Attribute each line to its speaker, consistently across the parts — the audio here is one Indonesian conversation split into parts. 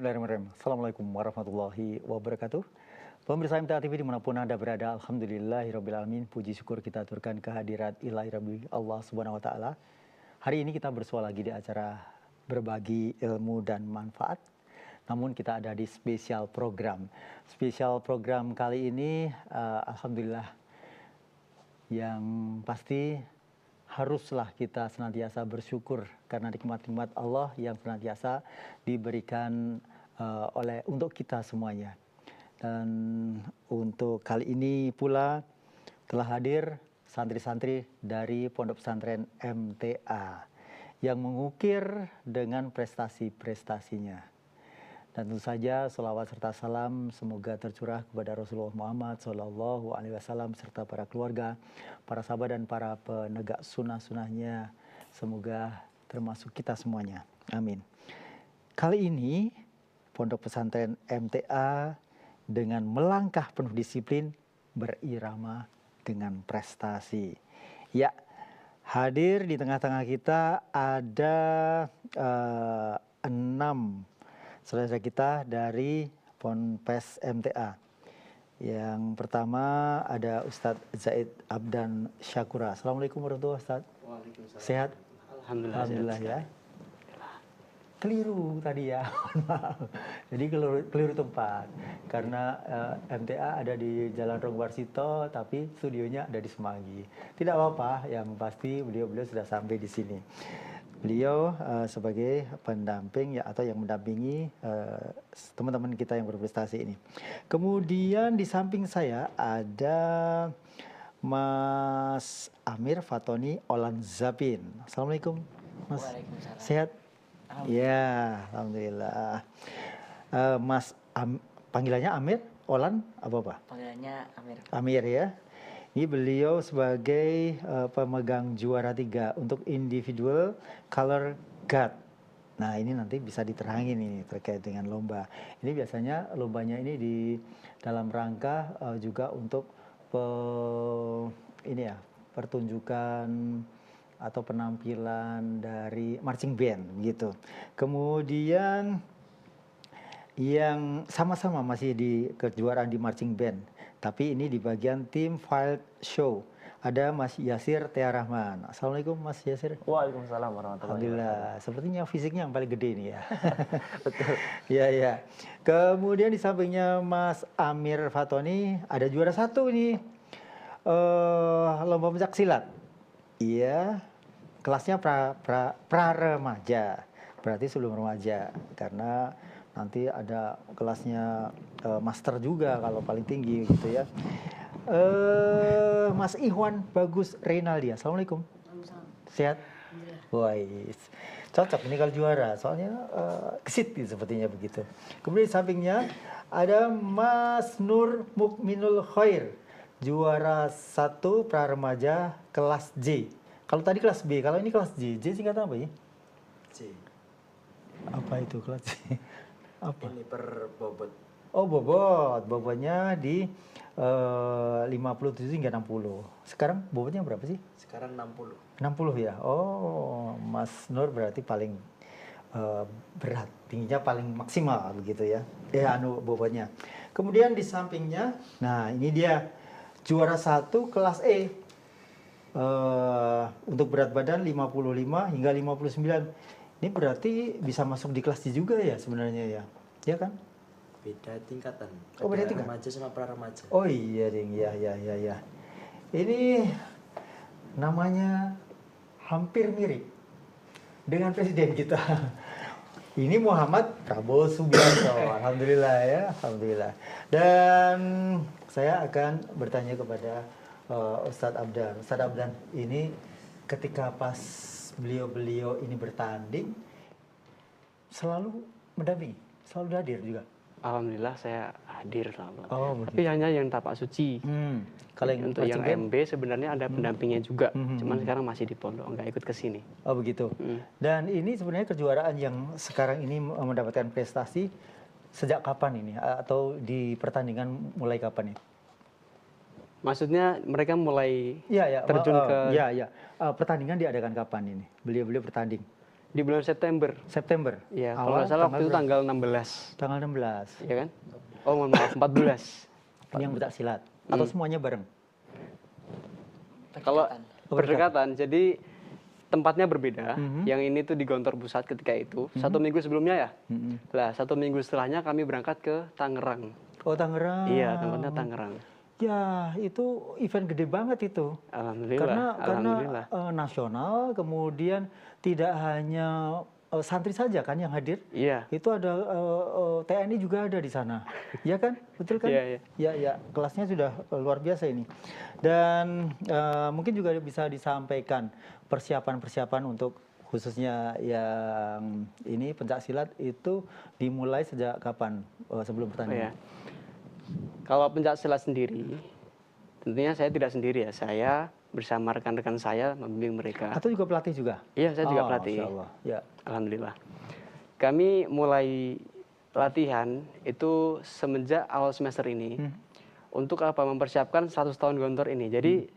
Speaker 1: Bismillahirrahmanirrahim. Assalamualaikum warahmatullahi wabarakatuh. Pemirsa MTA TV dimanapun Anda berada, alhamdulillahirrahmanirrahim. Puji syukur kita aturkan kehadirat ilahi Rabbi Allah Subhanahu wa Ta'ala. Hari ini kita bersua lagi di acara berbagi ilmu dan manfaat. Namun kita ada di spesial program. Spesial program kali ini, alhamdulillah, yang pasti haruslah kita senantiasa bersyukur karena nikmat-nikmat Allah yang senantiasa diberikan untuk kita semuanya. Dan untuk kali ini pula telah hadir santri-santri dari Pondok Pesantren MTA yang mengukir dengan prestasi-prestasinya. Dan tentu saja selawat serta salam semoga tercurah kepada Rasulullah Muhammad SAW serta para keluarga, para sahabat dan para penegak sunnah-sunnahnya. Semoga termasuk kita semuanya. Amin. Kali ini Pondok Pesantren MTA dengan melangkah penuh disiplin berirama dengan prestasi. Ya, hadir di tengah-tengah kita ada 6 saudara kita dari Ponpes MTA. Yang pertama ada Ustadz Zaid Abdan Syakura. Assalamualaikum warahmatullahi wabarakatuh, Ustadz.
Speaker 2: Waalaikumsalam.
Speaker 1: Sehat?
Speaker 2: Alhamdulillah.
Speaker 1: Alhamdulillah ya. Keliru tadi ya, maaf. Jadi keliru tempat. Karena MTA ada di Jalan Rong Warsito, tapi studionya ada di Semanggi. Tidak apa-apa, yang pasti beliau sudah sampai di sini. Beliau sebagai pendamping ya, atau yang mendampingi teman-teman kita yang berprestasi ini. Kemudian di samping saya ada Mas Amir Fatoni Olan Zapin. Assalamualaikum, Mas.
Speaker 2: Waalaikumsalam.
Speaker 1: Sehat? Ya, alhamdulillah. Panggilannya Amir, Olan apa?
Speaker 2: Panggilannya Amir.
Speaker 1: Amir ya. Ini beliau sebagai pemegang juara 3 untuk individual color guard. Nah, ini nanti bisa diterangin ini terkait dengan lomba. Ini biasanya lombanya ini di dalam rangka juga untuk pertunjukan atau penampilan dari marching band gitu. Kemudian yang sama-sama masih di kejuaraan di marching band, tapi ini di bagian tim field show. Ada Mas Yasir Tia Rahman. Assalamualaikum Mas Yasir.
Speaker 2: Waalaikumsalam warahmatullahi
Speaker 1: Alhamdulillah, sepertinya fisiknya yang paling gede ini ya.
Speaker 2: Betul.
Speaker 1: Ya ya. Kemudian di sampingnya Mas Amir Fatoni ada juara 1 ini. Lomba pencak silat. Iya. Kelasnya pra remaja. Berarti sebelum remaja, karena nanti ada kelasnya master juga kalau paling tinggi gitu ya. Mas Ikhwan Bagus Reynaldia. Assalamualaikum. Sehat? Wais. Cocok ini kalau juara, soalnya gesit gitu, sepertinya begitu. Kemudian di sampingnya ada Mas Nur Mukminul Khair, juara 1 pra remaja kelas J. Kalau tadi kelas B, kalau ini kelas J. J singkatan apa ya?
Speaker 2: J.
Speaker 1: Apa itu kelas J? Apa?
Speaker 2: Ini per bobot.
Speaker 1: Oh, bobotnya di 57 hingga 60. Sekarang bobotnya berapa sih?
Speaker 2: Sekarang 60.
Speaker 1: 60 ya. Oh, Mas Nur berarti paling berat, tingginya paling maksimal begitu ya. Bobotnya. Kemudian di sampingnya, nah ini dia juara 1 kelas E. Untuk berat badan 55 hingga 59. Ini berarti bisa masuk di kelas D juga ya sebenarnya ya. Ya kan?
Speaker 2: Beda tingkatan.
Speaker 1: Oh, beda tingkatan.
Speaker 2: Remaja sama pra remaja.
Speaker 1: Oh iya, Ding. Ya. Ini namanya hampir mirip dengan presiden kita. Ini Muhammad Prabowo Subianto. Alhamdulillah ya, alhamdulillah. Dan saya akan bertanya kepada Ustadz Abdan. Ustadz Abdan, ini ketika pas beliau ini bertanding selalu mendampingi, selalu hadir juga.
Speaker 3: Alhamdulillah saya hadir selalu.
Speaker 1: Oh,
Speaker 3: tapi hanya yang tapak suci.
Speaker 1: Kalau yang
Speaker 3: untuk yang MB sebenarnya ada pendampingnya juga. Cuman sekarang masih di pondok, nggak ikut ke sini.
Speaker 1: Oh begitu. Dan ini sebenarnya kejuaraan yang sekarang ini mendapatkan prestasi sejak kapan ini? Atau di pertandingan mulai kapan ya?
Speaker 3: Maksudnya mereka mulai terjun ke...
Speaker 1: Pertandingan diadakan kapan ini? Beliau bertanding?
Speaker 3: Di bulan September.
Speaker 1: September.
Speaker 3: Iya, kalau nggak salah waktu itu
Speaker 1: berapa?
Speaker 3: tanggal 16.
Speaker 1: Tanggal 16.
Speaker 3: Ya kan? Oh, mohon maaf, 14.
Speaker 1: Ini yang pencak silat atau semuanya bareng?
Speaker 3: Kalau
Speaker 1: Oh,
Speaker 3: berdekatan, jadi tempatnya berbeda. Yang ini tuh di Gontor Pusat ketika itu. 1 minggu sebelumnya ya. Lah, 1 minggu setelahnya kami berangkat ke Tangerang.
Speaker 1: Oh, Tangerang.
Speaker 3: Iya, tempatnya Tangerang.
Speaker 1: Ya, itu event gede banget itu.
Speaker 3: Alhamdulillah.
Speaker 1: Karena nasional, kemudian tidak hanya santri saja kan yang hadir.
Speaker 3: Iya.
Speaker 1: Itu ada TNI juga ada di sana. Iya kan? Betul kan?
Speaker 3: Iya, iya.
Speaker 1: Ya, ya, kelasnya sudah luar biasa ini. Dan mungkin juga bisa disampaikan persiapan-persiapan untuk khususnya yang ini pencak silat itu dimulai sejak kapan sebelum pertandingan?
Speaker 3: Oh, ya. Kalau pencak silat sendiri, tentunya saya tidak sendiri ya. Saya bersama rekan-rekan saya membimbing mereka.
Speaker 1: Atau juga pelatih juga?
Speaker 3: Iya, saya juga
Speaker 1: Oh,
Speaker 3: pelatih.
Speaker 1: Masya Allah. Ya.
Speaker 3: Alhamdulillah. Kami mulai latihan itu semenjak awal semester ini. Untuk apa? Mempersiapkan 100 tahun Gontor ini. Jadi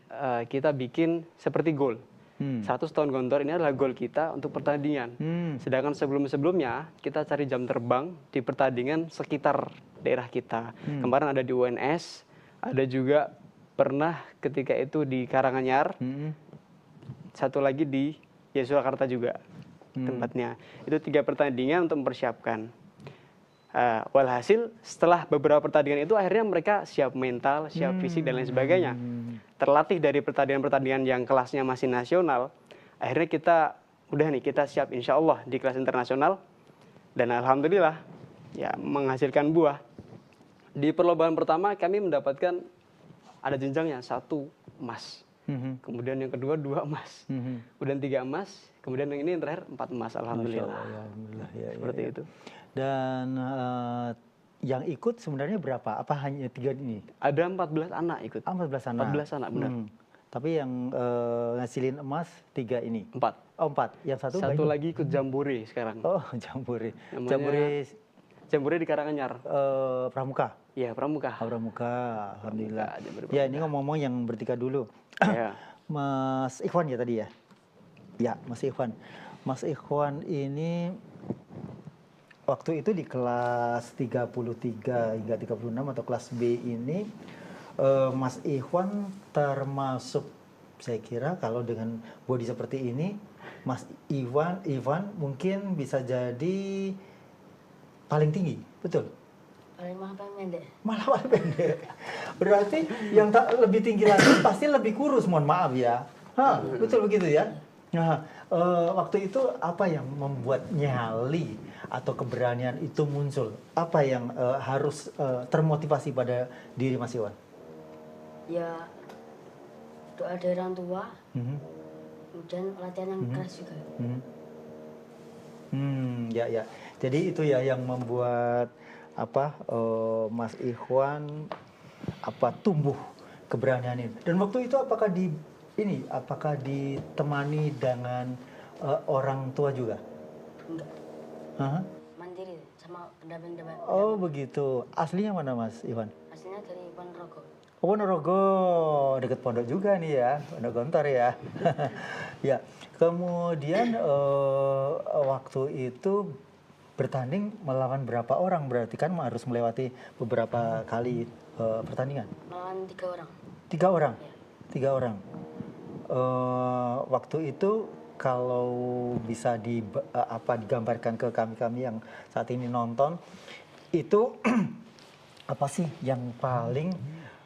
Speaker 3: kita bikin seperti goal. 100 tahun Gontor ini adalah goal kita untuk pertandingan. Sedangkan sebelum-sebelumnya kita cari jam terbang di pertandingan sekitar daerah kita. Kemarin ada di UNS, ada juga pernah ketika itu di Karanganyar, satu lagi di Surakarta juga tempatnya. Itu 3 pertandingan untuk mempersiapkan. Walhasil setelah beberapa pertandingan itu akhirnya mereka siap mental, siap fisik dan lain sebagainya. Terlatih dari pertandingan-pertandingan yang kelasnya masih nasional. Akhirnya kita siap insya Allah di kelas internasional. Dan alhamdulillah ya menghasilkan buah. Di perlombaan pertama kami mendapatkan ada jenjangnya 1 emas. Kemudian yang kedua 2 emas. Kemudian 3 emas. Kemudian yang ini yang terakhir 4 emas. Alhamdulillah.
Speaker 1: Masya Allah, ya, alhamdulillah. Ya,
Speaker 3: Seperti itu.
Speaker 1: Dan yang ikut sebenarnya berapa? Apa hanya 3 ini?
Speaker 3: Ada 14 anak ikut.
Speaker 1: 14 anak.
Speaker 3: 14 anak benar.
Speaker 1: Tapi yang ngasilin emas 3 ini?
Speaker 3: 4.
Speaker 1: Oh, 4. Yang satu
Speaker 3: Lagi ikut jambore sekarang.
Speaker 1: Oh, jambore.
Speaker 3: Namanya Jambore di Karanganyar.
Speaker 1: Pramuka.
Speaker 3: Iya, Pramuka.
Speaker 1: Oh, Pramuka. Alhamdulillah.
Speaker 3: Pramuka,
Speaker 1: Ya, ini ngomong-ngomong yang bertiga dulu.
Speaker 3: Ya.
Speaker 1: Mas Ikhwan ya tadi ya? Ya, Mas Ikhwan. Mas Ikhwan ini waktu itu di kelas 33 hingga 36 atau kelas B ini Mas Ikhwan termasuk, saya kira kalau dengan body seperti ini Mas Ivan mungkin bisa jadi paling tinggi, betul?
Speaker 4: Malah pendek.
Speaker 1: Malah paling pendek. Berarti yang lebih tinggi lagi pasti lebih kurus, mohon maaf ya. Betul begitu ya? Nah, waktu itu apa yang membuat nyali atau keberanian itu muncul? Apa yang harus termotivasi pada diri Mas Iwan?
Speaker 4: Ya doa dari orang tua, kemudian latihan yang keras juga.
Speaker 1: Ya. Jadi itu ya yang membuat Mas Ikhwan tumbuh keberanian ini. Dan waktu itu apakah ditemani dengan orang tua juga?
Speaker 4: Enggak.
Speaker 1: Hah?
Speaker 4: Mandiri sama pendamping-pendamping.
Speaker 1: Oh begitu. Aslinya mana Mas Iwan?
Speaker 4: Aslinya dari Ponorogo.
Speaker 1: Oh, Ponorogo, dekat pondok juga nih ya, Pondok Gontor ya. Ya, kemudian waktu itu bertanding melawan berapa orang? Berarti kan harus melewati beberapa kali pertandingan.
Speaker 4: Melawan 3 orang.
Speaker 1: 3 orang?
Speaker 4: Ya.
Speaker 1: 3 orang. Waktu itu kalau bisa digambarkan ke kami yang saat ini nonton, itu apa sih yang paling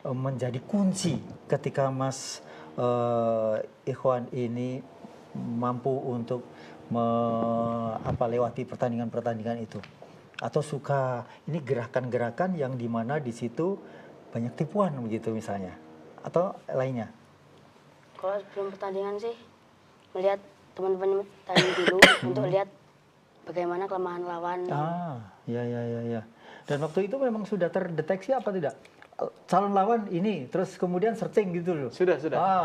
Speaker 1: menjadi kunci ketika Mas Ikhwan ini mampu untuk lewati pertandingan-pertandingan itu? Atau suka ini gerakan-gerakan yang dimana di situ banyak tipuan begitu misalnya? Atau lainnya?
Speaker 4: Kalau sebelum pertandingan sih melihat teman-teman tanding dulu untuk lihat bagaimana kelemahan lawan.
Speaker 1: Ya. Dan waktu itu memang sudah terdeteksi apa tidak? Calon lawan ini, terus kemudian searching gitu loh.
Speaker 3: Sudah.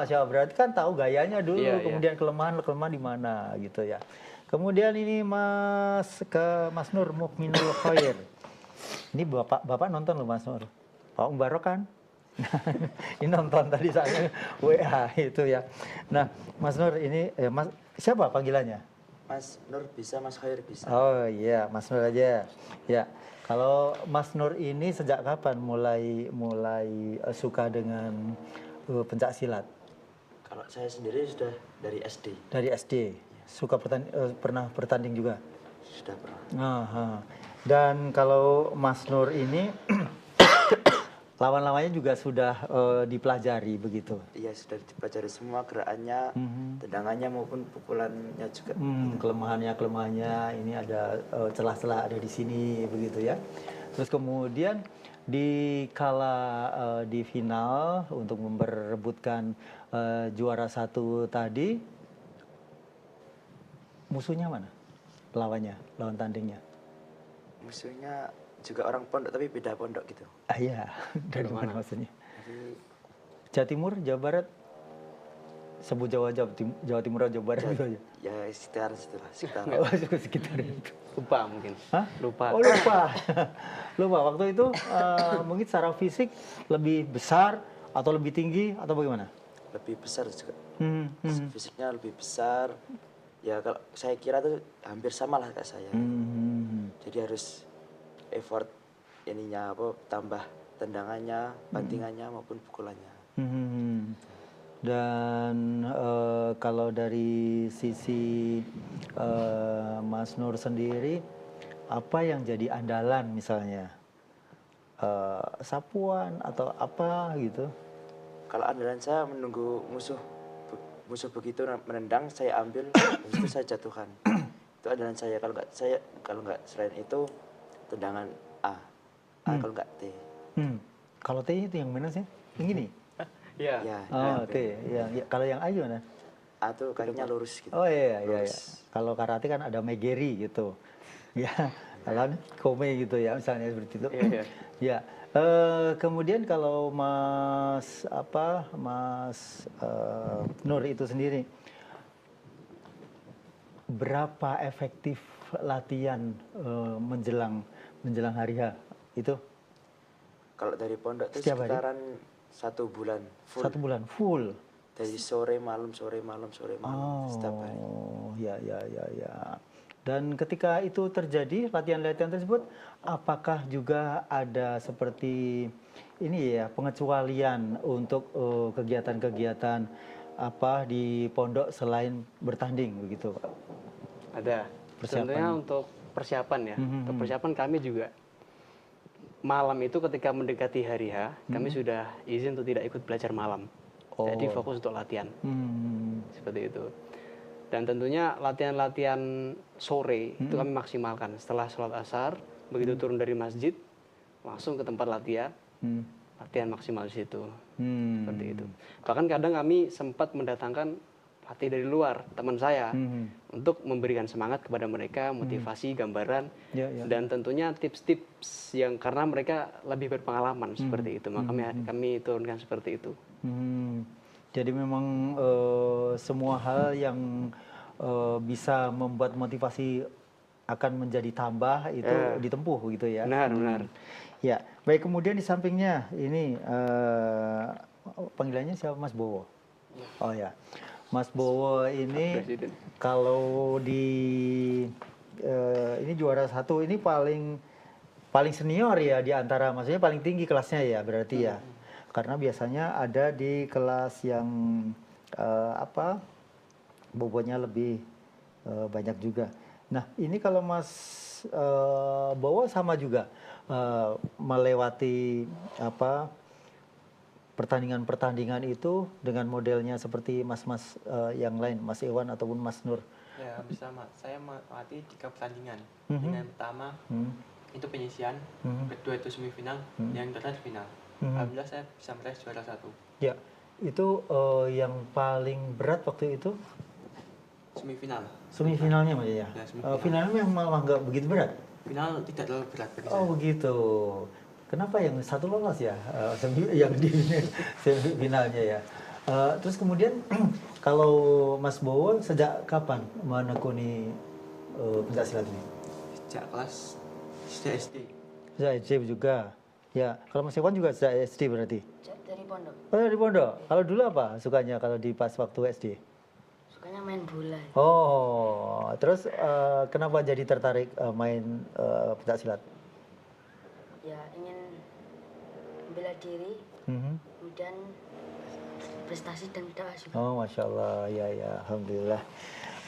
Speaker 1: Siapa berarti kan tahu gayanya dulu,
Speaker 3: Iya.
Speaker 1: kemudian kelemahan di mana gitu ya. Kemudian ini Mas Nur Mukminul Khair. Ini Bapak nonton loh Mas Nur. Pak Mubarok kan? Ini nonton tadi saya WA itu ya. Nah, Mas Nur ini Mas siapa panggilannya?
Speaker 2: Mas Nur bisa, Mas Khair bisa.
Speaker 1: Oh iya, Mas Nur aja. Ya, kalau Mas Nur ini sejak kapan mulai mulai suka dengan pencak silat?
Speaker 2: Kalau saya sendiri sudah dari SD,
Speaker 1: Dari SD. Suka pernah bertanding juga?
Speaker 2: sudah pernah.
Speaker 1: Aha. Dan kalau Mas Nur ini lawan-lawannya juga sudah dipelajari begitu.
Speaker 2: Iya, sudah dipelajari semua gerakannya, tendangannya maupun pukulannya juga.
Speaker 1: Kelemahannya ini ada celah-celah ada di sini begitu ya. Terus kemudian di di final untuk memperebutkan juara satu tadi, musuhnya mana? Lawan tandingnya?
Speaker 2: Musuhnya juga orang pondok tapi beda pondok gitu.
Speaker 1: Ah iya, dari mana maksudnya?
Speaker 2: Jadi
Speaker 1: Jawa Timur, Jawa Barat, sebut Jawa Timur atau Jawa Barat gitu aja.
Speaker 2: ya sekitar situlah, sekitar.
Speaker 1: Oh, sekitar itu.
Speaker 3: Lupa mungkin.
Speaker 1: Hah?
Speaker 3: Lupa.
Speaker 1: Oh lupa. Lupa waktu itu mungkin secara fisik lebih besar atau lebih tinggi atau bagaimana?
Speaker 2: Lebih besar juga.
Speaker 1: Hmm,
Speaker 2: Fisiknya lebih besar. Ya kalau saya kira tuh hampir sama lah kayak saya. Jadi harus effort ininya apa tambah tendangannya, bantingannya maupun pukulannya.
Speaker 1: Dan kalau dari sisi Mas Nur sendiri, apa yang jadi andalan misalnya? Sapuan atau apa gitu?
Speaker 2: Kalau andalan saya menunggu musuh begitu menendang, saya ambil, habis itu saya jatuhkan. Itu andalan saya. Kalau nggak selain itu tendangan A kalau nggak T.
Speaker 1: Kalau T itu yang mana sih? Yang ini?
Speaker 3: Iya.
Speaker 2: Ya,
Speaker 1: Oh T. Ya. Kalau yang A gimana?
Speaker 2: A tuh kakinya lurus gitu.
Speaker 1: Oh iya.
Speaker 2: Lurus.
Speaker 1: Kalau karate kan ada megeri gitu. Ya, kalau kome gitu ya misalnya seperti itu.
Speaker 3: Iya.
Speaker 1: Ya. Kemudian kalau Mas Nur itu sendiri, berapa efektif latihan menjelang hari H itu?
Speaker 2: Kalau dari pondok itu
Speaker 1: Setiap hari?
Speaker 2: sekitaran 1 bulan full.
Speaker 1: 1 bulan full.
Speaker 2: Dari sore malam setiap hari.
Speaker 1: Oh, ya. Dan ketika itu terjadi latihan-latihan tersebut, apakah juga ada seperti ini ya pengecualian untuk kegiatan-kegiatan apa di pondok selain bertanding begitu, Pak?
Speaker 3: Ada.
Speaker 1: Persiapan.
Speaker 3: Tentunya untuk persiapan ya. Untuk persiapan kami juga malam itu ketika mendekati hari H, kami sudah izin untuk tidak ikut belajar malam. Jadi fokus untuk latihan. Seperti itu. Dan tentunya latihan-latihan sore itu kami maksimalkan. Setelah sholat asar, begitu turun dari masjid, langsung ke tempat latihan. Latihan maksimal di situ. Seperti itu. Bahkan kadang kami sempat mendatangkan pelatih dari luar, teman saya, untuk memberikan semangat kepada mereka, motivasi, gambaran, dan tentunya tips-tips yang karena mereka lebih berpengalaman seperti itu. Maka kami turunkan seperti itu.
Speaker 1: Jadi memang semua hal yang bisa membuat motivasi akan menjadi tambah itu ditempuh gitu ya.
Speaker 3: Benar.
Speaker 1: Ya, baik, kemudian di sampingnya ini panggilannya siapa, Mas Bowo? Oh ya, Mas Bowo ini
Speaker 3: Presiden.
Speaker 1: kalau ini juara satu ini paling senior ya di antara, maksudnya paling tinggi kelasnya ya berarti ya. Karena biasanya ada di kelas yang bobotnya lebih banyak juga. Nah, ini kalau Mas Bowo sama juga melewati pertandingan-pertandingan itu dengan modelnya seperti mas-mas yang lain, Mas Iwan ataupun Mas Nur.
Speaker 5: Ya, bisa Mas. Saya melatih 3 pertandingan. Yang pertama itu penyisian, kedua itu semifinal, yang terakhir final. Alhamdulillah saya bisa meraih juara 1.
Speaker 1: Ya, itu yang paling berat waktu itu
Speaker 5: Semifinal.
Speaker 1: semifinalnya Mas ya.
Speaker 5: Ya, semifinal.
Speaker 1: Finalnya malah nggak begitu berat.
Speaker 5: Final tidak terlalu berat bagi
Speaker 1: Oh
Speaker 5: saya.
Speaker 1: begitu. Kenapa yang satu lolos ya? Yang di semifinalnya ya. Terus kemudian kalau Mas Bowo sejak kapan menekuni pencaksilat ini?
Speaker 5: Sejak SD.
Speaker 1: Sejak SD juga. Ya, kalau Mas Iwan juga sejak SD berarti.
Speaker 4: Dari pondok.
Speaker 1: Oh dari pondok. Kalau dulu apa sukanya kalau di pas waktu SD?
Speaker 4: Suka Sukanya main bola.
Speaker 1: Oh, terus kenapa jadi tertarik main pencak silat?
Speaker 4: Ya ingin membela diri, kemudian prestasi dan dakwah juga.
Speaker 1: Oh, Masya Allah, ya, Alhamdulillah.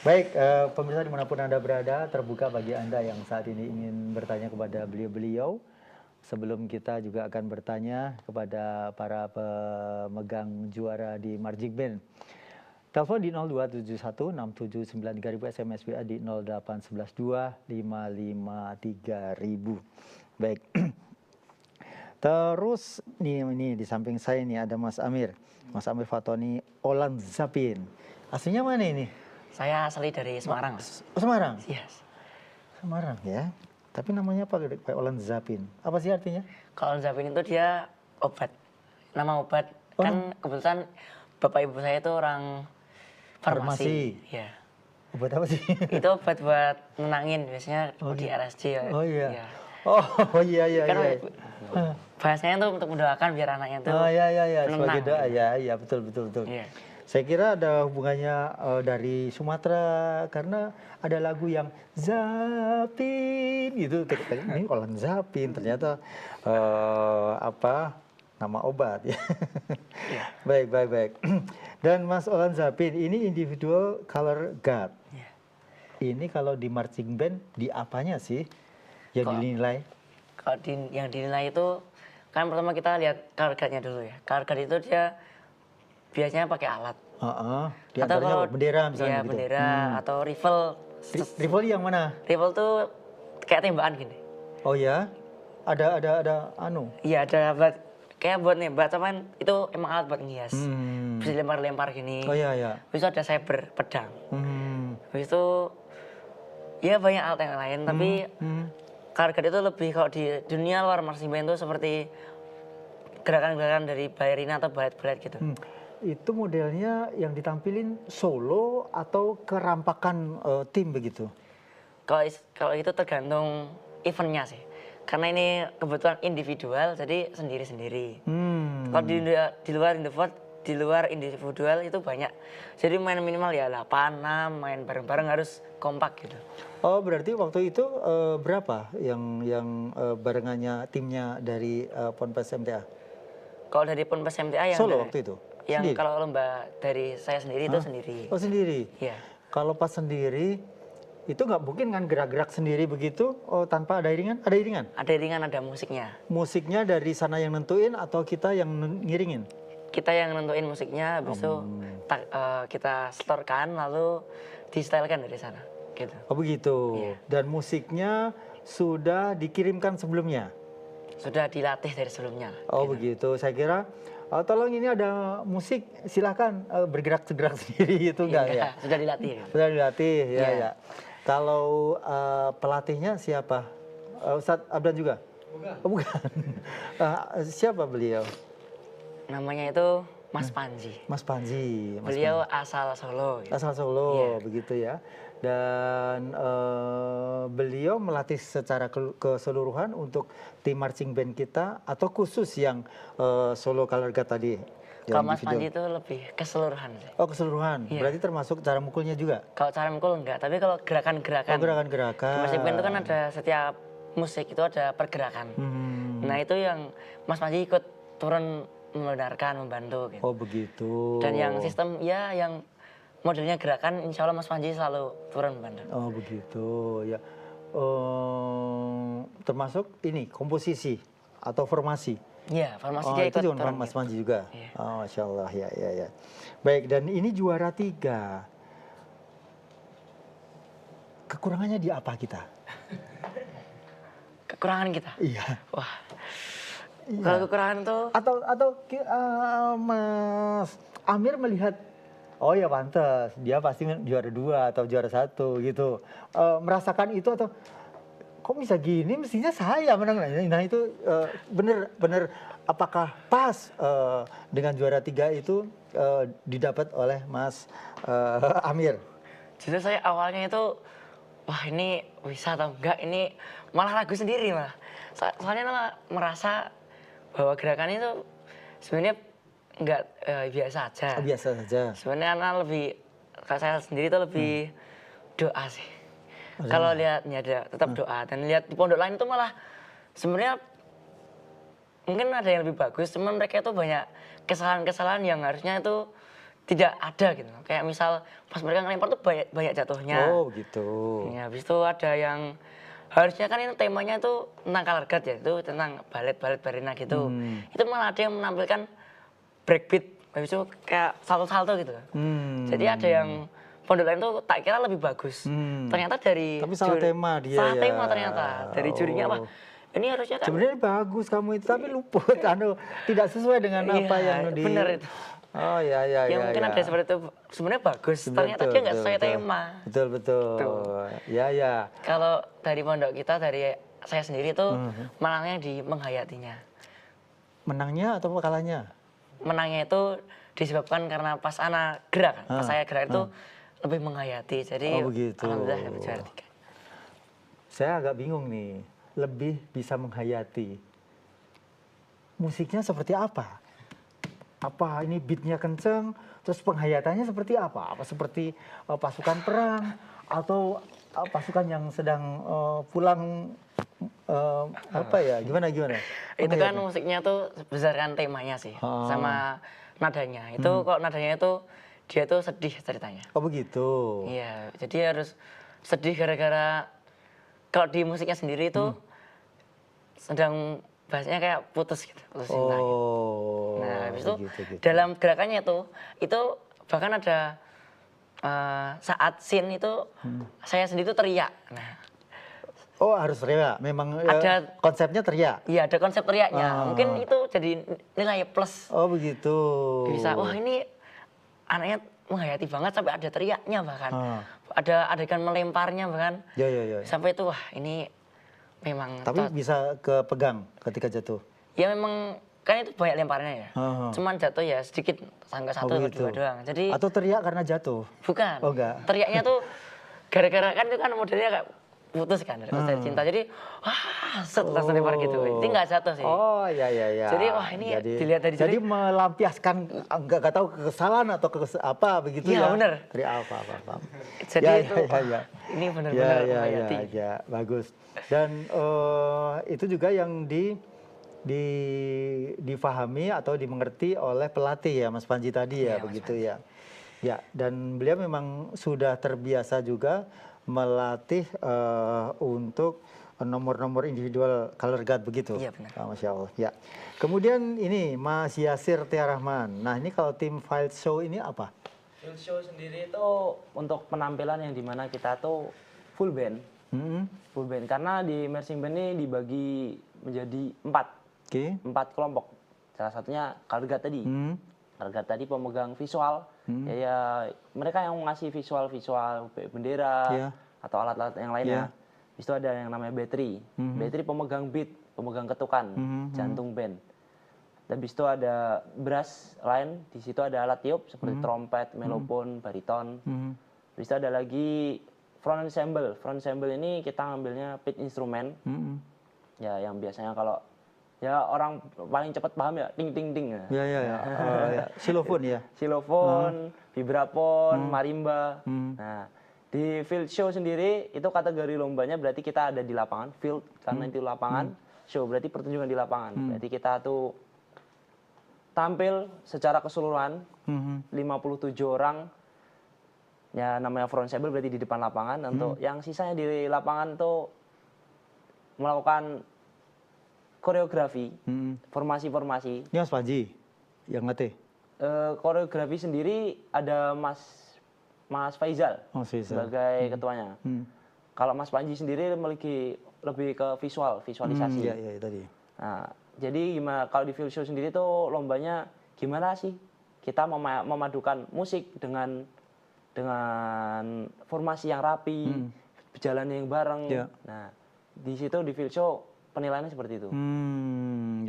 Speaker 1: Baik, pemirsa dimanapun Anda berada, terbuka bagi Anda yang saat ini ingin bertanya kepada beliau-beliau. Sebelum kita juga akan bertanya kepada para pemegang juara di Marching Band. Telepon di 02716793000, SMS WA di 08112553000. Baik. Terus nih di samping saya nih ada Mas Amir. Mas Amir Fatoni Olan Zapin. Aslinya mana ini?
Speaker 6: Saya asli dari Semarang.
Speaker 1: Oh, Semarang?
Speaker 6: Yes.
Speaker 1: Semarang ya. Tapi namanya apa? Pak Olan Zapin. Apa sih artinya?
Speaker 6: Kalau Zapin itu dia obat. Nama obat. Kan kebetulan bapak ibu saya itu orang farmasi. Ya.
Speaker 1: Obat apa sih?
Speaker 6: Itu obat buat menangin biasanya di RSJ ya.
Speaker 1: Oh iya.
Speaker 6: Ya.
Speaker 1: Oh iya.
Speaker 6: Kan bahasanya tuh untuk mendoakan biar anaknya tuh
Speaker 1: Iya. Sebagai
Speaker 6: menang.
Speaker 1: doa ya betul.
Speaker 6: Iya.
Speaker 1: Saya kira ada hubungannya dari Sumatera karena ada lagu yang Zapin gitu. Ini Olan Zapin ternyata nama obat ya.
Speaker 6: Iya.
Speaker 1: Baik. Dan Mas Olan Zapin ini individual color guard.
Speaker 6: Iya.
Speaker 1: Ini kalau di marching band di apanya sih yang dinilai?
Speaker 6: Kalau yang dinilai itu kan pertama kita lihat color guard-nya dulu ya. Color guard itu dia biasanya pakai alat.
Speaker 1: Di antaranya bendera misalnya
Speaker 6: iya,
Speaker 1: gitu.
Speaker 6: bendera atau rifle.
Speaker 1: Rifle yang mana?
Speaker 6: Rifle tuh kayak tembakan gini.
Speaker 1: Oh ya, ada anu.
Speaker 6: Iya ada kayak buat nembak, cuman itu emang alat buat ngias. Bisa dilempar-lempar gini.
Speaker 1: Oh iya.
Speaker 6: Habis itu ada saber, pedang. Habis itu ya banyak alat yang lain, tapi karga itu lebih kalau di dunia luar marching band itu seperti gerakan-gerakan dari ballerina atau balet-balet gitu.
Speaker 1: Itu modelnya yang ditampilin solo atau kerampakan tim begitu?
Speaker 6: Kalau itu tergantung eventnya sih. Karena ini kebetulan individual, jadi sendiri-sendiri. Kalau di luar individual itu banyak. Jadi main minimal ya 8, 6, main bareng-bareng harus kompak gitu.
Speaker 1: Oh berarti waktu itu berapa yang barengannya timnya dari Ponpes MTA?
Speaker 6: Kalau dari Ponpes MTA yang
Speaker 1: solo waktu itu?
Speaker 6: Yang
Speaker 1: Sendiri?
Speaker 6: kalau lomba dari saya sendiri itu sendiri.
Speaker 1: Oh sendiri?
Speaker 6: Iya.
Speaker 1: Kalau pas sendiri itu nggak mungkin kan gerak-gerak sendiri begitu tanpa ada iringan? Ada iringan?
Speaker 6: Ada iringan, ada musiknya.
Speaker 1: Musiknya dari sana yang nentuin atau kita yang ngiringin?
Speaker 6: Kita yang nentuin musiknya, habis itu kita setorkan lalu di-stylekan dari sana. Gitu.
Speaker 1: Oh begitu.
Speaker 6: Iya.
Speaker 1: Dan musiknya sudah dikirimkan sebelumnya?
Speaker 6: Sudah dilatih dari sebelumnya.
Speaker 1: Oh
Speaker 6: gitu.
Speaker 1: begitu. Saya kira tolong ini ada musik, silahkan bergerak-gerak sendiri itu enggak ya?
Speaker 6: Sudah dilatih.
Speaker 1: Sudah dilatih,
Speaker 6: Iya.
Speaker 1: ya. Kalau pelatihnya siapa? Ustadz Abdan juga? Bukan. Oh, bukan. Siapa beliau?
Speaker 6: Namanya itu Mas Panji.
Speaker 1: Mas Panji.
Speaker 6: Beliau asal Solo. Gitu.
Speaker 1: Asal Solo,
Speaker 6: Iya.
Speaker 1: begitu ya. Dan beliau melatih secara keseluruhan untuk tim marching band kita atau khusus yang solo color guard tadi?
Speaker 6: Kalau Mas Panji itu lebih keseluruhan sih.
Speaker 1: Oh keseluruhan,
Speaker 6: Iya.
Speaker 1: berarti termasuk cara mukulnya juga?
Speaker 6: Kalau cara mukul enggak, tapi kalau gerakan-gerakan.
Speaker 1: Oh gerakan-gerakan.
Speaker 6: Di marching band itu kan ada setiap musik itu ada pergerakan. Nah itu yang Mas Panji ikut turun membenarkan, membantu gitu.
Speaker 1: Oh begitu.
Speaker 6: Dan yang sistem ya yang modelnya gerakan insya Allah Mas Panji selalu turun membantu.
Speaker 1: Oh begitu ya. Termasuk ini komposisi atau formasi.
Speaker 6: Iya, formasi
Speaker 1: Oh
Speaker 6: dia
Speaker 1: itu
Speaker 6: ikut
Speaker 1: juga
Speaker 6: turun.
Speaker 1: Mas Panji juga.
Speaker 6: Iya.
Speaker 1: Oh Masya Allah ya. Baik, dan ini juara 3. Kekurangannya di apa kita?
Speaker 6: Kekurangan kita.
Speaker 1: Iya.
Speaker 6: Wah.
Speaker 1: Iya.
Speaker 6: Kalau kekurangan tuh
Speaker 1: Atau Mas Amir melihat oh ya pantas dia pasti juara 2 atau juara 1 gitu. Merasakan itu atau kok bisa gini mestinya saya menang. Nah itu bener apakah pas dengan juara 3 itu didapat oleh Mas Amir?
Speaker 6: justru saya awalnya itu wah ini bisa atau enggak, ini malah ragu sendiri malah. Soalnya malah merasa bahwa gerakan itu sebenarnya enggak biasa aja.
Speaker 1: Biasa saja.
Speaker 6: Sebenarnya anak lebih saya sendiri itu lebih doa sih. Kalau lihat ya ada tetap doa, dan lihat di pondok lain itu malah sebenarnya mungkin ada yang lebih bagus, cuman mereka itu banyak kesalahan-kesalahan yang harusnya itu tidak ada gitu. Kayak misal pas mereka ngelempar tuh banyak jatuhnya.
Speaker 1: Oh gitu.
Speaker 6: Ya, habis itu ada yang harusnya kan ini temanya itu tentang colorguard ya, itu tentang balet barina gitu. Itu malah ada yang menampilkan breakbeat, habis itu kayak salto-salto gitu. Jadi ada yang pondok lain tuh tak kira lebih bagus. Ternyata dari
Speaker 1: Tapi salah tema dia
Speaker 6: salah
Speaker 1: ya.
Speaker 6: tema ternyata. Dari jurinya apa? Ini harusnya kan
Speaker 1: Sebenarnya bagus kamu itu, tapi luput, tidak sesuai dengan apa yang di.
Speaker 6: bener itu.
Speaker 1: Oh ya
Speaker 6: Ya mungkin ada seperti itu sebenarnya bagus, ternyata dia nggak sesuai tema.
Speaker 1: Betul. Ya.
Speaker 6: Kalau dari pondok kita, dari saya sendiri tuh menangnya di menghayatinya.
Speaker 1: Menangnya atau kalahnya?
Speaker 6: Menangnya itu disebabkan karena pas anak gerak, pas saya gerak itu lebih menghayati. Jadi
Speaker 1: Oh, begitu.
Speaker 6: alhamdulillah dapat juara 3.
Speaker 1: Saya agak bingung nih, lebih bisa menghayati. Musiknya seperti apa? Apa ini beatnya kenceng, terus penghayatannya seperti apa? Apa seperti pasukan perang atau pasukan yang sedang pulang apa ya? Gimana?
Speaker 6: Itu kan musiknya tuh berdasarkan temanya sih, sama nadanya. Itu kok nadanya itu dia tuh sedih ceritanya.
Speaker 1: Oh begitu.
Speaker 6: Iya, jadi harus sedih gara-gara kalau di musiknya sendiri itu sedang bahasanya kayak putus gitu, putus cinta gitu. Nah, habis itu
Speaker 1: begitu.
Speaker 6: dalam gerakannya itu bahkan ada saat scene itu saya sendiri tuh teriak. Nah,
Speaker 1: Oh harus teriak, memang
Speaker 6: Ada-
Speaker 1: konsepnya teriak.
Speaker 6: iya ada konsep teriaknya. Mungkin itu jadi nilai plus.
Speaker 1: Oh begitu.
Speaker 6: Bisa, wah ini anaknya menghayati banget sampai ada teriaknya bahkan.
Speaker 1: Ah.
Speaker 6: Ada adegan melemparnya bahkan.
Speaker 1: Ya.
Speaker 6: Sampai itu wah ini memang
Speaker 1: Tapi bisa kepegang ketika jatuh.
Speaker 6: ya memang kan itu banyak lemparnya ya. Cuman jatuh ya sedikit tangga satu atau
Speaker 1: begitu.
Speaker 6: dua doang. Jadi
Speaker 1: Atau teriak karena jatuh.
Speaker 6: bukan.
Speaker 1: Oh, enggak.
Speaker 6: Teriaknya tuh gara-gara kan itu kan modelnya kayak putus kan dari cinta. Jadi wah langsung lempar gitu. Itu enggak jatuh sih.
Speaker 1: Oh ya.
Speaker 6: Jadi, wah, ini dilihat dari
Speaker 1: jadi
Speaker 6: sini.
Speaker 1: melampiaskan nggak tahu kekesalan atau apa begitu
Speaker 6: Iya,
Speaker 1: ya.
Speaker 6: bener.
Speaker 1: Dari apa.
Speaker 6: Jadi
Speaker 1: Ya,
Speaker 6: itu
Speaker 1: ya,
Speaker 6: wah,
Speaker 1: ya.
Speaker 6: ini benar-benar
Speaker 1: Ya,
Speaker 6: menghayati.
Speaker 1: bagus. Dan itu juga yang difahami atau dimengerti oleh pelatih ya Mas Panji tadi ya,
Speaker 6: Iya, Mas
Speaker 1: begitu ya. Ya, dan beliau memang sudah terbiasa juga melatih untuk nomor-nomor individual color guard begitu.
Speaker 6: Iya, benar.
Speaker 1: Masya Allah. Ya. Kemudian ini Mas Yasir Tiarahman. Nah ini kalau tim Field Show ini apa?
Speaker 7: Field show sendiri itu untuk penampilan yang dimana kita tuh full band. Full band karena di marching band ini dibagi menjadi 4 kelompok. Salah satunya color guard tadi. Color guard tadi pemegang visual. Ya mereka yang ngasih visual bendera atau alat-alat yang lainnya. Habis itu ada yang namanya battery. Battery pemegang beat, pemegang ketukan, jantung band. Habis itu ada brass line, di situ ada alat tiup seperti trompet, melopon, bariton. Habis itu ada lagi front ensemble. Front ensemble ini kita ngambilnya pit instrumen. Ya yang biasanya kalau ya orang paling cepat paham ya ting ting ting ya.
Speaker 1: Ya. Xylophone ya.
Speaker 7: Xylophone, vibrapon, marimba. Nah, di field show sendiri itu kategori lombanya berarti kita ada di lapangan, field karena itu lapangan, show berarti pertunjukan di lapangan. Berarti kita tuh tampil secara keseluruhan 57 orang. Ya namanya front ensemble berarti di depan lapangan. Untuk yang sisanya di lapangan tuh melakukan koreografi, formasi-formasi.
Speaker 1: Ini Mas Panji yang ngelatih.
Speaker 7: Koreografi sendiri ada Mas Faizal,
Speaker 1: Oh, Faizal.
Speaker 7: sebagai ketuanya. Kalau Mas Panji sendiri memiliki lebih ke visualisasi.
Speaker 1: Iya tadi.
Speaker 7: Nah, jadi gimana kalau di field show sendiri tuh lombanya gimana sih? Kita memadukan musik dengan formasi yang rapi, berjalan yang bareng.
Speaker 1: Iya.
Speaker 7: Nah, di situ di field show penilaiannya seperti itu.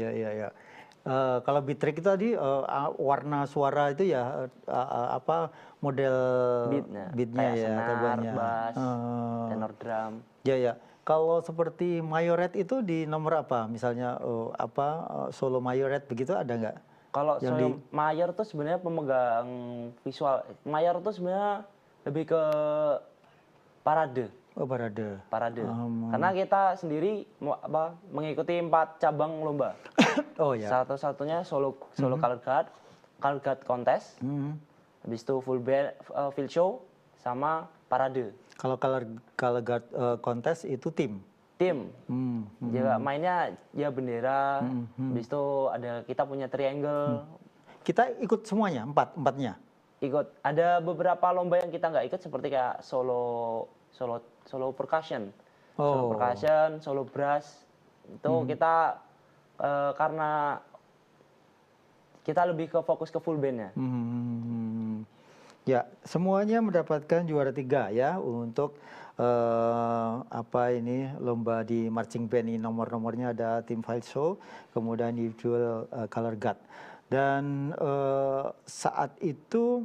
Speaker 1: Ya. Kalau beat track itu tadi warna suara itu ya apa model beatnya
Speaker 7: kayak
Speaker 1: ya,
Speaker 7: senar,
Speaker 1: terbangnya.
Speaker 7: bass, tenor drum.
Speaker 1: Ya. Kalau seperti mayoret itu di nomor apa? Misalnya solo mayoret begitu ada nggak?
Speaker 7: Kalau
Speaker 1: Yang
Speaker 7: solo mayor tuh sebenarnya pemegang visual. Mayor tuh sebenarnya lebih ke parade.
Speaker 1: Oh, parade.
Speaker 7: Parade. Karena kita sendiri mengikuti 4 cabang lomba.
Speaker 1: Oh ya.
Speaker 7: Satu-satunya solo color guard contest. Habis itu full band, field show sama parade.
Speaker 1: Kalau color guard contest itu tim.
Speaker 7: Tim. Juga mainnya ya bendera. Habis itu kita punya triangle.
Speaker 1: Kita ikut semuanya, empatnya.
Speaker 7: Ikut. Ada beberapa lomba yang kita nggak ikut seperti kayak solo percussion. Solo percussion, solo brass. Itu kita karena kita lebih ke fokus ke full bandnya.
Speaker 1: Ya, semuanya mendapatkan juara 3 ya untuk lomba di marching band ini. Nomor-nomornya ada tim field show, kemudian individual color guard. Dan saat itu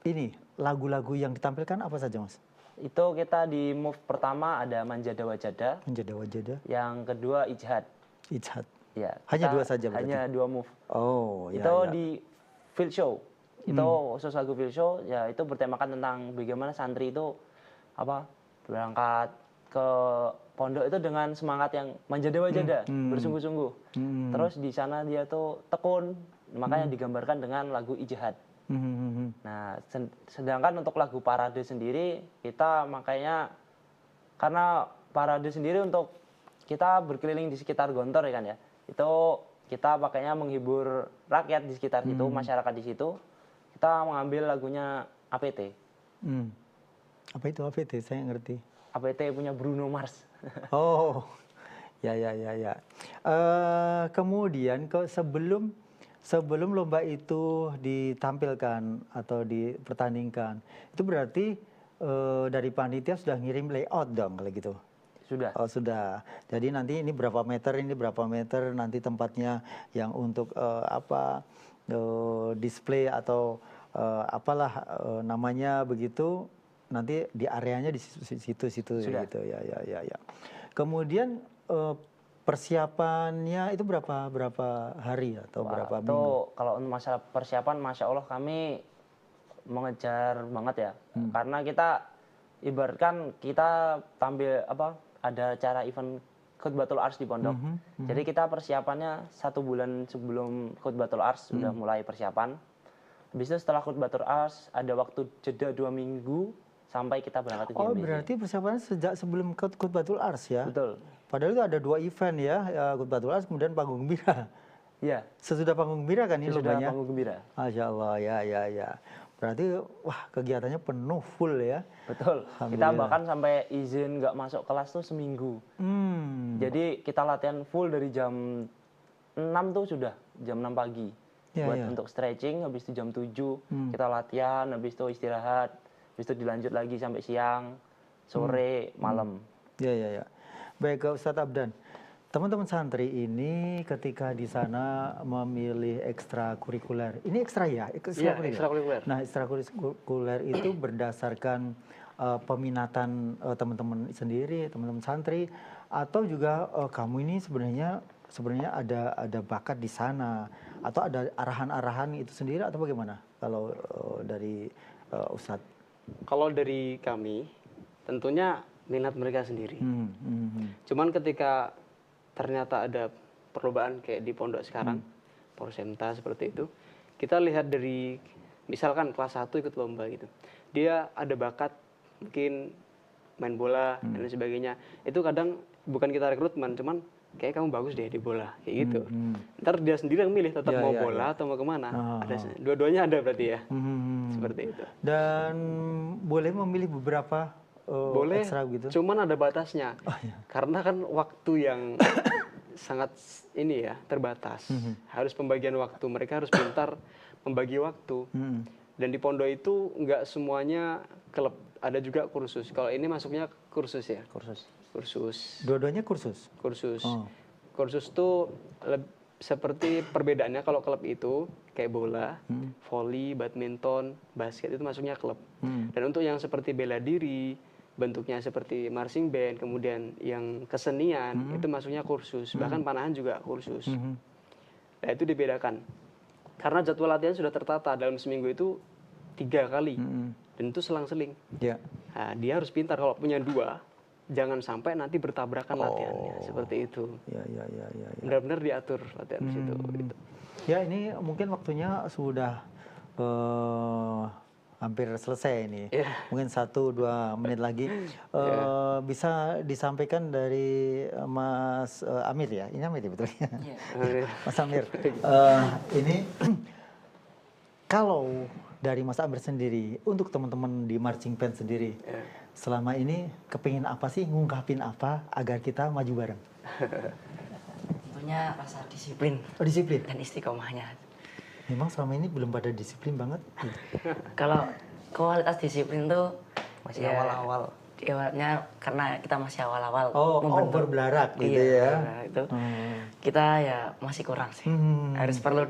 Speaker 1: ini lagu-lagu yang ditampilkan apa saja, Mas?
Speaker 7: Itu kita di move pertama ada Manjada Wajada.
Speaker 1: Manjada Wajada.
Speaker 7: Yang kedua Ijhad.
Speaker 1: Ijhad.
Speaker 7: Ya.
Speaker 1: Hanya 2 saja berarti.
Speaker 7: Hanya 2 move.
Speaker 1: Oh, ya.
Speaker 7: Itu di field show. Itu khusus lagu field show ya, itu bertemakan tentang bagaimana santri itu berangkat ke pondok itu dengan semangat yang manjada wajada, bersungguh-sungguh. Terus di sana dia tuh tekun, makanya digambarkan dengan lagu Ijtihad. Nah, sedangkan untuk lagu parade sendiri kita makanya karena parade sendiri untuk kita berkeliling di sekitar Gontor ya kan ya. Itu kita pakainya menghibur rakyat di sekitar situ, masyarakat di situ. Kita mengambil lagunya APT.
Speaker 1: Apa itu APT? Saya ngerti.
Speaker 7: APT punya Bruno Mars.
Speaker 1: Oh, ya. Kemudian sebelum lomba itu ditampilkan atau dipertandingkan, itu berarti dari panitia sudah ngirim layout dong kalau gitu.
Speaker 7: Sudah.
Speaker 1: Oh, sudah. Jadi nanti ini berapa meter, nanti tempatnya yang untuk display atau namanya begitu. Nanti di areanya di situ gitu ya. Kemudian persiapannya itu berapa hari atau berapa minggu?
Speaker 7: Itu kalau masalah persiapan, masya Allah kami mengejar banget ya. Karena kita ibaratkan kita tampil ada acara event Khutbatul Ars di pondok. Jadi kita persiapannya 1 bulan sebelum Khutbatul Ars sudah mulai persiapan. Habis itu setelah Khutbatul Ars ada waktu jeda 2 minggu sampai kita berangkat ke GMBC.
Speaker 1: Oh, berarti persiapannya sejak sebelum Khutbatul Ars ya?
Speaker 7: Betul.
Speaker 1: Padahal itu ada 2 event ya, Khutbatul Ars kemudian panggung gembira.
Speaker 7: Iya.
Speaker 1: Sesudah panggung gembira kan ini
Speaker 7: Sesudah
Speaker 1: lombanya?
Speaker 7: panggung gembira.
Speaker 1: Masya Allah, ya. Berarti wah kegiatannya penuh full ya?
Speaker 7: Betul. Kita bahkan sampai izin nggak masuk kelas tuh seminggu. Jadi kita latihan full dari jam 6 tuh sudah, jam 6 pagi. Untuk stretching, habis itu jam 7 kita latihan, habis itu istirahat. Habis itu dilanjut lagi sampai siang, sore, malam.
Speaker 1: Ya. Baik, Ustadz Abdan. Teman-teman santri ini ketika di sana memilih ekstrakurikuler. Ini ekstra ya?
Speaker 7: Ekstrakurikuler.
Speaker 1: Nah, ekstrakurikuler itu berdasarkan peminatan teman-teman sendiri, teman-teman santri, atau juga kamu ini sebenarnya ada bakat di sana, atau ada arahan-arahan itu sendiri atau bagaimana? Kalau dari Ustadz?
Speaker 3: Kalau dari kami, tentunya minat mereka sendiri. Cuman ketika ternyata ada perlombaan kayak di pondok sekarang, Porsemta seperti itu, kita lihat dari, misalkan kelas 1 ikut lomba gitu. Dia ada bakat, mungkin main bola, dan sebagainya. Itu kadang bukan kita rekrutmen, cuman kayak kamu bagus deh di bola, kayak gitu. Ntar dia sendiri yang milih tetap mau bola atau mau kemana. Dua-duanya ada berarti ya. Seperti itu.
Speaker 1: Dan boleh memilih beberapa
Speaker 3: boleh,
Speaker 1: ekstra gitu?
Speaker 3: Cuman ada batasnya. Karena kan waktu yang sangat ini ya, terbatas. Harus pembagian waktu. Mereka harus pintar membagi waktu. Dan di pondok itu nggak semuanya klub. Ada juga kursus. Kalau ini masuknya kursus ya. Kursus.
Speaker 1: Dua-duanya kursus?
Speaker 3: Kursus. Kursus tuh seperti perbedaannya, kalau klub itu kayak bola, voli, badminton, basket itu masuknya klub. Dan untuk yang seperti bela diri, bentuknya seperti marching band, kemudian yang kesenian, itu masuknya kursus. Bahkan panahan juga kursus. Nah itu dibedakan. Karena jadwal latihan sudah tertata, dalam seminggu itu 3 kali. Dan itu selang-seling.
Speaker 1: Ya.
Speaker 3: Nah, dia harus pintar kalau punya 2, jangan sampai nanti bertabrakan latihannya. Seperti itu.
Speaker 1: Ya.
Speaker 3: Benar-benar diatur latihan di situ. Gitu.
Speaker 1: Ya, ini mungkin waktunya sudah hampir selesai ini. Mungkin 1-2 menit lagi. Bisa disampaikan dari Mas Amir ya? Ini Amir ya betulnya? Mas Amir, ini kalau dari Mas Amir sendiri, untuk teman-teman di marching band sendiri, selama ini kepingin apa sih, ngungkapin apa agar kita maju bareng?
Speaker 6: Tentunya rasa disiplin.
Speaker 1: Disiplin?
Speaker 6: Dan istiqomahnya.
Speaker 1: Memang selama ini belum pada disiplin banget.
Speaker 6: Kalau kualitas disiplin tuh
Speaker 7: Masih awal-awal.
Speaker 6: Ibaratnya karena kita masih awal-awal.
Speaker 1: Baru belarak gitu ya?
Speaker 6: Itu kita ya masih kurang sih. Harus perlu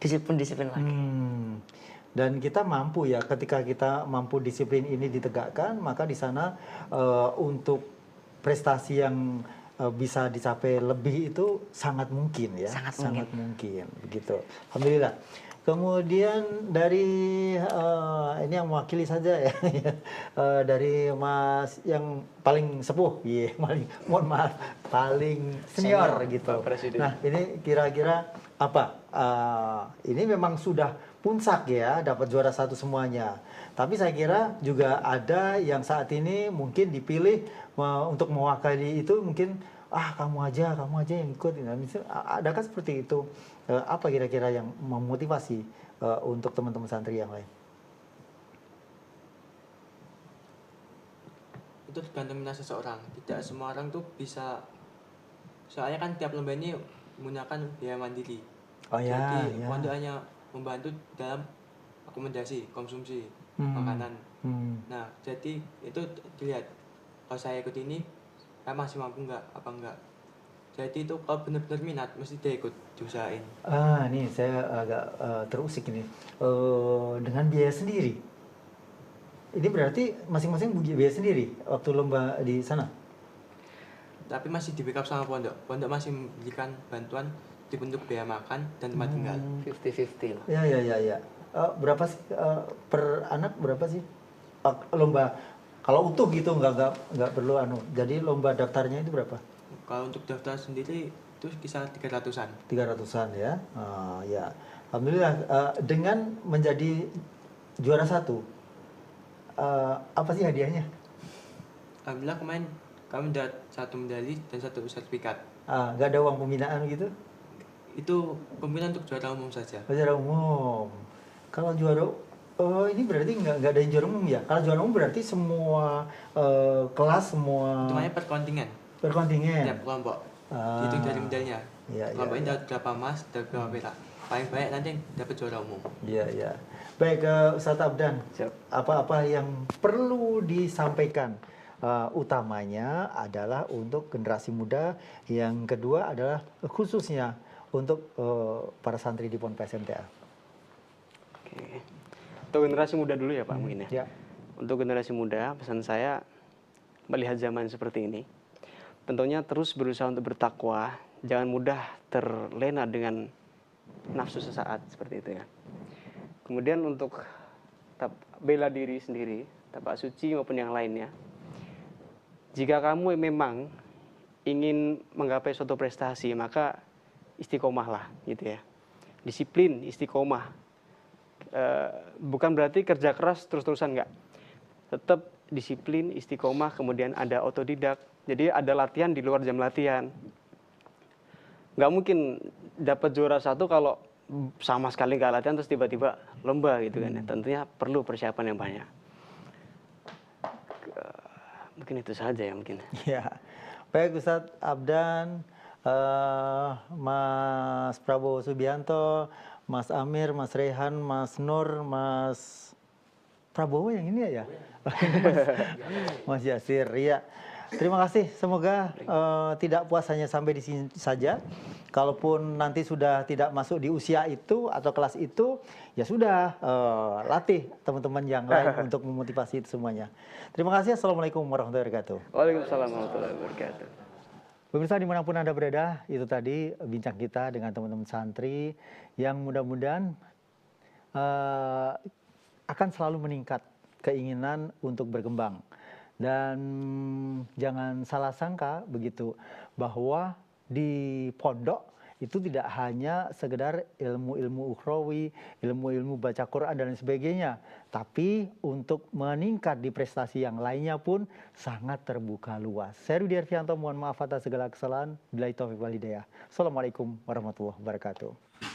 Speaker 6: disiplin lagi.
Speaker 1: Dan kita mampu ya, ketika kita mampu disiplin ini ditegakkan, maka di sana untuk prestasi yang bisa dicapai lebih itu sangat mungkin ya, sangat mungkin begitu. Alhamdulillah. Kemudian dari ini yang mewakili saja ya, dari Mas yang paling sepuh, mohon maaf, paling senior gitu. Nah, ini kira-kira apa? Ini memang sudah puncak ya, dapat juara 1 semuanya. Tapi saya kira juga ada yang saat ini mungkin dipilih untuk mewakili itu, mungkin kamu aja yang ikut. Adakah seperti itu? Apa kira-kira yang memotivasi untuk teman-teman santri yang lain?
Speaker 5: Itu tergantung minat seseorang. Tidak semua orang tuh bisa. Soalnya kan tiap lomba ini menggunakan biaya mandiri. Jadi pondok hanya membantu dalam akomodasi, konsumsi, makanan. Nah, jadi itu dilihat. Kalau saya ikut ini, saya masih mampu apa enggak. Jadi itu kalau benar-benar minat, mesti dia ikut, diusahain.
Speaker 1: Nih saya agak terusik ini. Dengan biaya sendiri. Ini berarti masing-masing biaya sendiri waktu lomba di sana?
Speaker 5: Tapi masih di backup sama pondok. Pondok masih memberikan bantuan dibentuk biaya makan dan tempat tinggal.
Speaker 3: 50-50 lah.
Speaker 1: Ya. Berapa sih per anak, berapa sih lomba? Kalau utuh gitu nggak perlu Jadi lomba daftarnya itu berapa?
Speaker 5: Kalau untuk daftar sendiri itu kisar 300-an.
Speaker 1: 300-an ya. Ya. Alhamdulillah dengan menjadi juara 1. Apa sih hadiahnya?
Speaker 5: Alhamdulillah kemarin kami dapat 1 medali dan 1 sertifikat.
Speaker 1: Nggak ada uang pembinaan gitu?
Speaker 5: Itu pembinaan untuk juara umum saja.
Speaker 1: Juara umum. Kalau juara ini berarti nggak ada yang juara umum ya? Kalau juara umum berarti semua kelas, semua...
Speaker 5: Itu namanya per kontingen.
Speaker 1: Per kontingen?
Speaker 5: Tiap kelompok. Dihitung dari medalinya. Kelompok ini dapat berapa emas, dapat berapa perak. Paling banyak nanti yang dapat juara umum.
Speaker 1: Iya. Baik, Ustadz Abdan. Apa yang perlu disampaikan? Utamanya adalah untuk generasi muda. Yang kedua adalah khususnya untuk para santri di Ponpes MTA.
Speaker 3: Oke. Untuk generasi muda dulu ya Pak mungkin ya.
Speaker 1: Ya.
Speaker 3: Untuk generasi muda, pesan saya melihat zaman seperti ini, tentunya terus berusaha untuk bertakwa, jangan mudah terlena dengan nafsu sesaat seperti itu ya. Kemudian untuk bela diri sendiri, tapak suci maupun yang lainnya. Jika kamu memang ingin menggapai suatu prestasi, maka istiqomahlah gitu ya. Disiplin, istiqomah. Bukan berarti kerja keras terus-terusan, enggak. Tetap disiplin, istiqomah, kemudian ada otodidak. Jadi ada latihan di luar jam latihan. Nggak mungkin dapat juara 1 kalau sama sekali nggak latihan terus tiba-tiba lomba gitu kan ya. Tentunya perlu persiapan yang banyak. Mungkin itu saja ya mungkin.
Speaker 1: Ya. Baik Ustadz Abdan, Mas Prabowo Subianto, Mas Amir, Mas Rehan, Mas Nur, Mas Prabowo yang ini ya? Mas Yasir, ya. Terima kasih, semoga tidak puas hanya sampai di sini saja. Kalaupun nanti sudah tidak masuk di usia itu atau kelas itu, ya sudah latih teman-teman yang lain untuk memotivasi itu semuanya. Terima kasih, Assalamualaikum warahmatullahi wabarakatuh.
Speaker 3: Waalaikumsalam warahmatullahi wabarakatuh.
Speaker 1: Pemirsa dimanapun Anda berada, itu tadi bincang kita dengan teman-teman santri yang mudah-mudahan akan selalu meningkat keinginan untuk berkembang. Dan jangan salah sangka begitu, bahwa di pondok itu tidak hanya sekedar ilmu-ilmu ukhrawi, ilmu-ilmu baca Quran dan sebagainya, tapi untuk meningkat di prestasi yang lainnya pun sangat terbuka luas. Saya Rudi Arfianto, mohon maaf atas segala kesalahan. Billahi taufiq wal hidayah. Assalamualaikum warahmatullahi wabarakatuh.